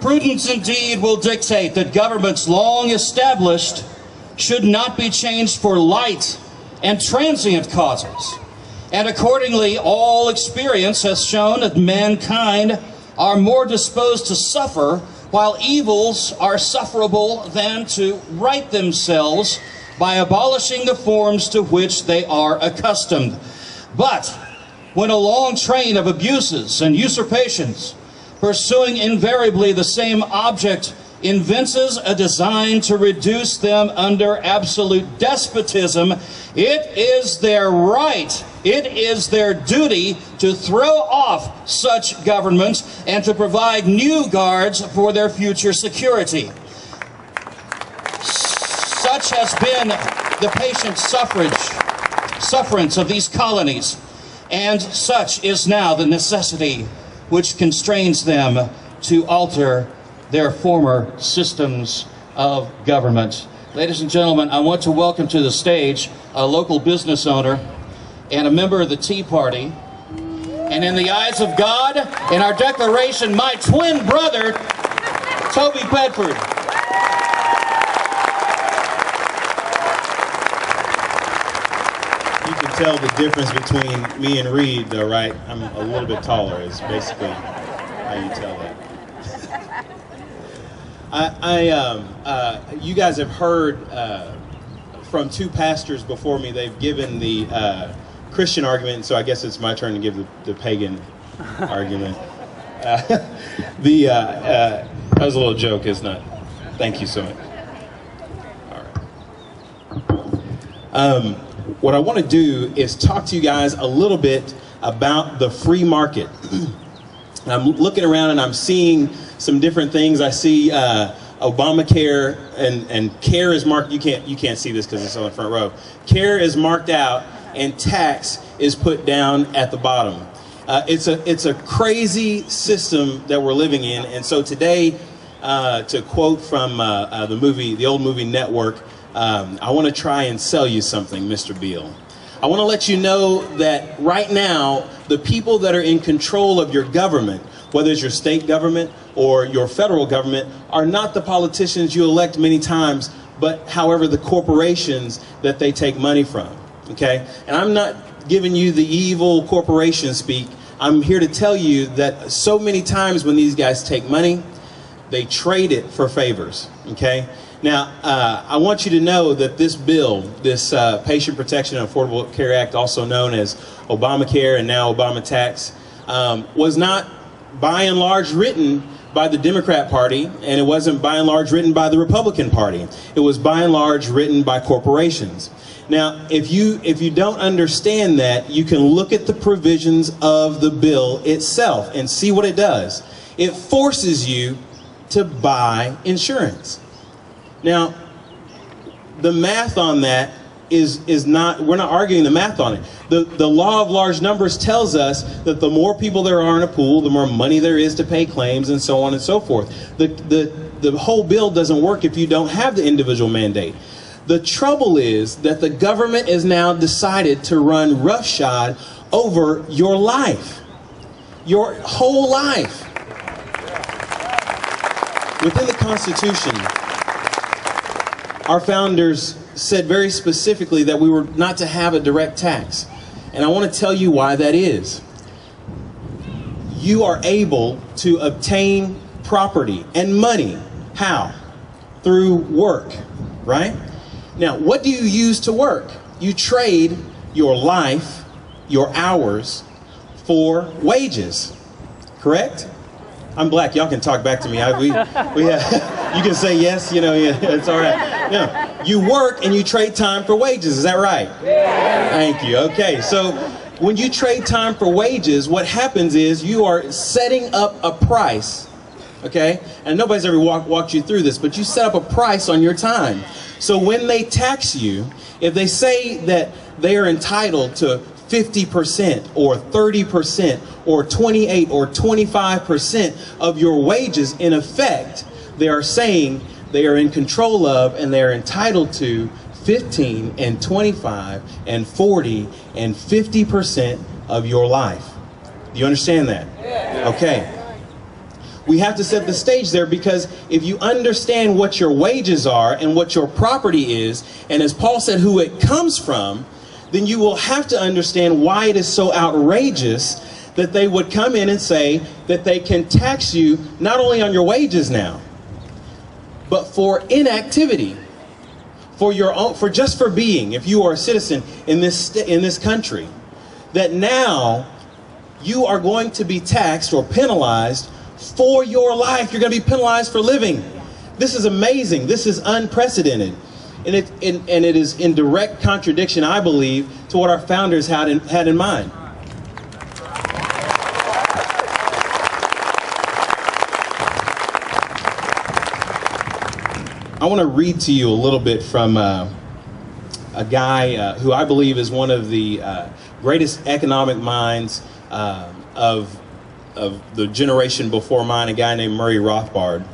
Prudence indeed will dictate that governments long established should not be changed for light and transient causes. And accordingly, all experience has shown that mankind are more disposed to suffer, while evils are sufferable, than to right themselves by abolishing the forms to which they are accustomed. But when a long train of abuses and usurpations, pursuing invariably the same object, evinces a design to reduce them under absolute despotism, it is their right, it is their duty to throw off such governments and to provide new guards for their future security. Such has been the patient sufferance of these colonies, and such is now the necessity which constrains them to alter their former systems of government. Ladies and gentlemen, I want to welcome to the stage a local business owner and a member of the Tea Party, and in the eyes of God, in our declaration, my twin brother, Toby Pedford. You can tell the difference between me and Reed, though, right? I'm a little bit taller, is basically how you tell that. You guys have heard from two pastors before me. They've given the Christian argument, so I guess it's my turn to give the pagan argument. That was a little joke, isn't it? Thank you so much. All right. What I want to do is talk to you guys a little bit about the free market. I'm looking around and I'm seeing some different things. I see Obamacare and CARE is marked. You can't see this because it's on the front row. CARE is marked out and tax is put down at the bottom. It's a crazy system that we're living in. And so today, to quote from the old movie Network, I want to try and sell you something, Mr. Beale. I want to let you know that right now, the people that are in control of your government, whether it's your state government or your federal government, are not the politicians you elect many times, but however the corporations that they take money from, okay? And I'm not giving you the evil corporation speak. I'm here to tell you that so many times when these guys take money, they trade it for favors, okay? Now, I want you to know that this bill, this Patient Protection and Affordable Care Act, also known as Obamacare and now Obama Tax, was not by and large written by the Democrat Party, and it wasn't by and large written by the Republican Party. It was by and large written by corporations. Now, if you don't understand that, you can look at the provisions of the bill itself and see what it does. It forces you to buy insurance. Now, the math on that is not, we're not arguing the math on it. The law of large numbers tells us that the more people there are in a pool, the more money there is to pay claims, and so on and so forth. The whole bill doesn't work if you don't have the individual mandate. The trouble is that the government has now decided to run roughshod over your life, your whole life. Within the Constitution, our founders said very specifically that we were not to have a direct tax. And I want to tell you why that is. You are able to obtain property and money. How? Through work, right? Now, what do you use to work? You trade your life, your hours, for wages, correct? I'm black. Y'all can talk back to me. You can say yes. You know, yeah, it's all right. No, you work and you trade time for wages. Is that right? Yeah. Thank you. Okay, so when you trade time for wages, what happens is you are setting up a price. Okay, and nobody's ever walked you through this, but you set up a price on your time. So when they tax you, if they say that they are entitled to 50% or 30% or 28 or 25% of your wages, in effect, they are saying they are in control of and they are entitled to 15 and 25 and 40 and 50% of your life. Do you understand that? Okay. we have to set the stage there, because if you understand what your wages are and what your property is, and as Paul said, who it comes from, then you will have to understand why it is so outrageous that they would come in and say that they can tax you not only on your wages now, but for inactivity, for your own, for just for being, if you are a citizen in this country, that now you are going to be taxed or penalized for your life. You're going to be penalized for living. This is amazing. This is unprecedented. And it is in direct contradiction, I believe, to what our founders had in mind. I want to read to you a little bit from a guy who I believe is one of the greatest economic minds of the generation before mine, a guy named Murray Rothbard,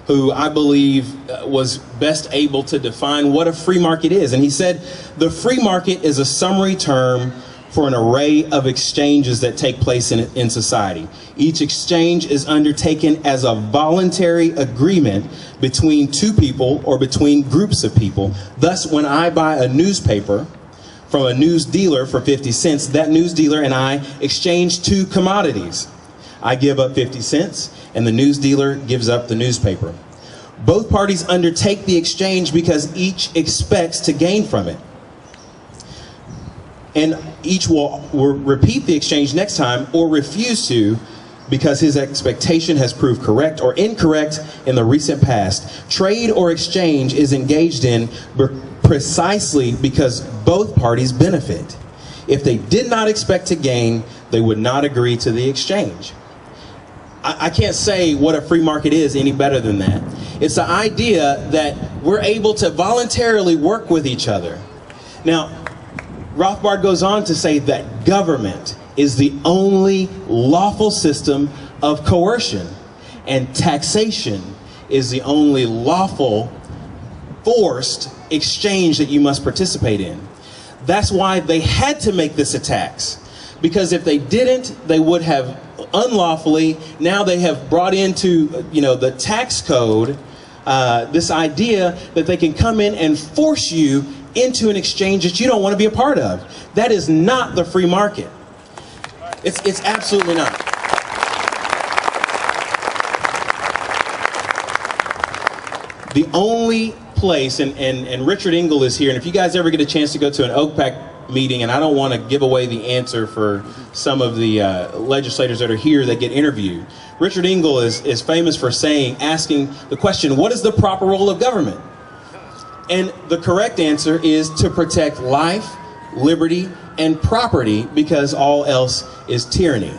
who I believe was best able to define what a free market is. And he said, the free market is a summary term for an array of exchanges that take place in society. Each exchange is undertaken as a voluntary agreement between two people or between groups of people. Thus, when I buy a newspaper from a news dealer for 50 cents, that news dealer and I exchange two commodities. I give up 50 cents and the news dealer gives up the newspaper. Both parties undertake the exchange because each expects to gain from it. And each will repeat the exchange next time or refuse to, because his expectation has proved correct or incorrect in the recent past. Trade or exchange is engaged in precisely because both parties benefit. If they did not expect to gain, they would not agree to the exchange. I can't say what a free market is any better than that. It's the idea that we're able to voluntarily work with each other. Now, Rothbard goes on to say that government is the only lawful system of coercion, and taxation is the only lawful forced exchange that you must participate in. That's why they had to make this a tax, because if they didn't, they would have unlawfully, now they have brought into, the tax code, this idea that they can come in and force you into an exchange that you don't want to be a part of. That is not the free market. It's absolutely not. The only place, and Richard Engel is here, and if you guys ever get a chance to go to an OPEC meeting, and I don't want to give away the answer for some of the legislators that are here that get interviewed. Richard Engel is famous for asking the question, what is the proper role of government? And the correct answer is to protect life, liberty, and property, because all else is tyranny.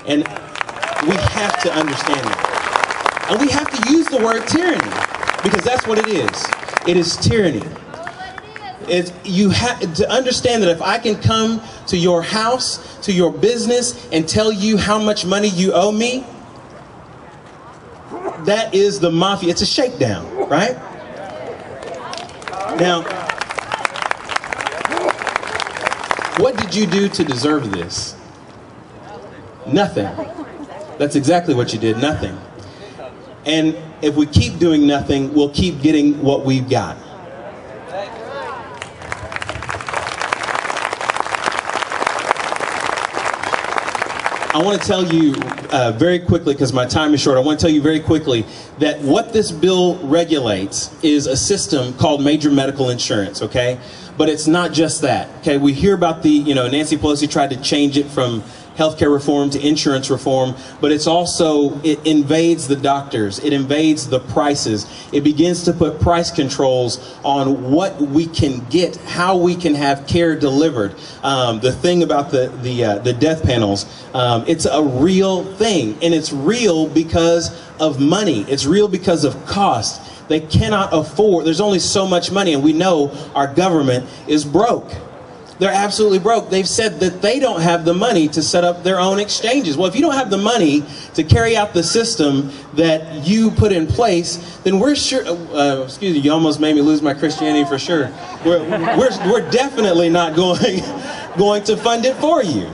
And we have to understand that. And we have to use the word tyranny, because that's what it is. It is tyranny. You have to understand that if I can come to your house, to your business, and tell you how much money you owe me, that is the mafia. It's a shakedown, right? Now, what did you do to deserve this? Nothing. That's exactly what you did, nothing. And if we keep doing nothing, we'll keep getting what we've got. I want to tell you very quickly, because my time is short, I want to tell you very quickly that what this bill regulates is a system called major medical insurance, okay? But it's not just that, okay? We hear about Nancy Pelosi tried to change it from healthcare reform to insurance reform, but it's also, it invades the doctors, it invades the prices, it begins to put price controls on what we can get, how we can have care delivered. The thing about the death panels, it's a real thing, and it's real because of money, it's real because of cost. They cannot afford, there's only so much money, and we know our government is broke. They're absolutely broke. They've said that they don't have the money to set up their own exchanges. Well, if you don't have the money to carry out the system that you put in place, then we're sure, excuse me, you almost made me lose my Christianity for sure. We're definitely not going to fund it for you.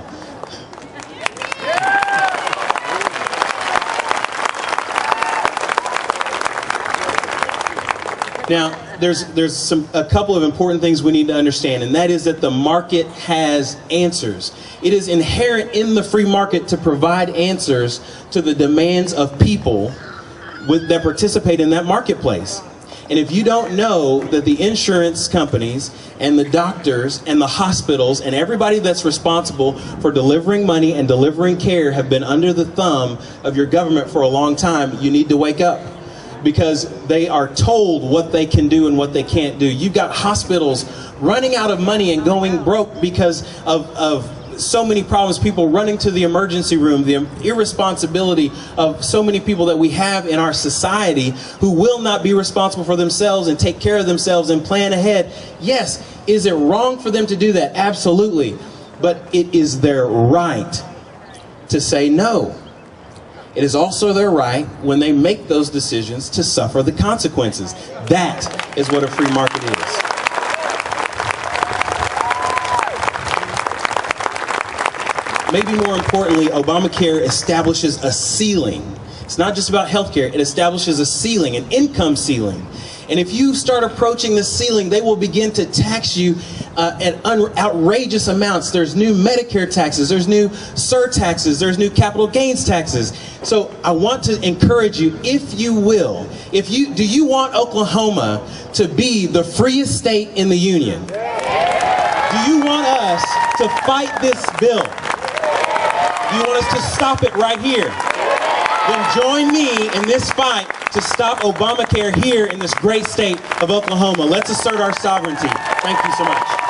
Now, there's a couple of important things we need to understand, and that is that the market has answers. It is inherent in the free market to provide answers to the demands of people that participate in that marketplace. And if you don't know that the insurance companies and the doctors and the hospitals and everybody that's responsible for delivering money and delivering care have been under the thumb of your government for a long time, you need to wake up. Because they are told what they can do and what they can't do. You've got hospitals running out of money and going broke because of so many problems, people running to the emergency room, the irresponsibility of so many people that we have in our society who will not be responsible for themselves and take care of themselves and plan ahead. Yes, is it wrong for them to do that? Absolutely. But it is their right to say no. It is also their right, when they make those decisions, to suffer the consequences. That is what a free market is. Maybe more importantly, Obamacare establishes a ceiling. It's not just about healthcare. It establishes a ceiling, an income ceiling. And if you start approaching the ceiling, they will begin to tax you at outrageous amounts. There's new Medicare taxes, there's new surtaxes, there's new capital gains taxes. So I want to encourage you, if you will, do you want Oklahoma to be the freest state in the union? Do you want us to fight this bill? Do you want us to stop it right here? Then join me in this fight to stop Obamacare here in this great state of Oklahoma. Let's assert our sovereignty. Thank you so much.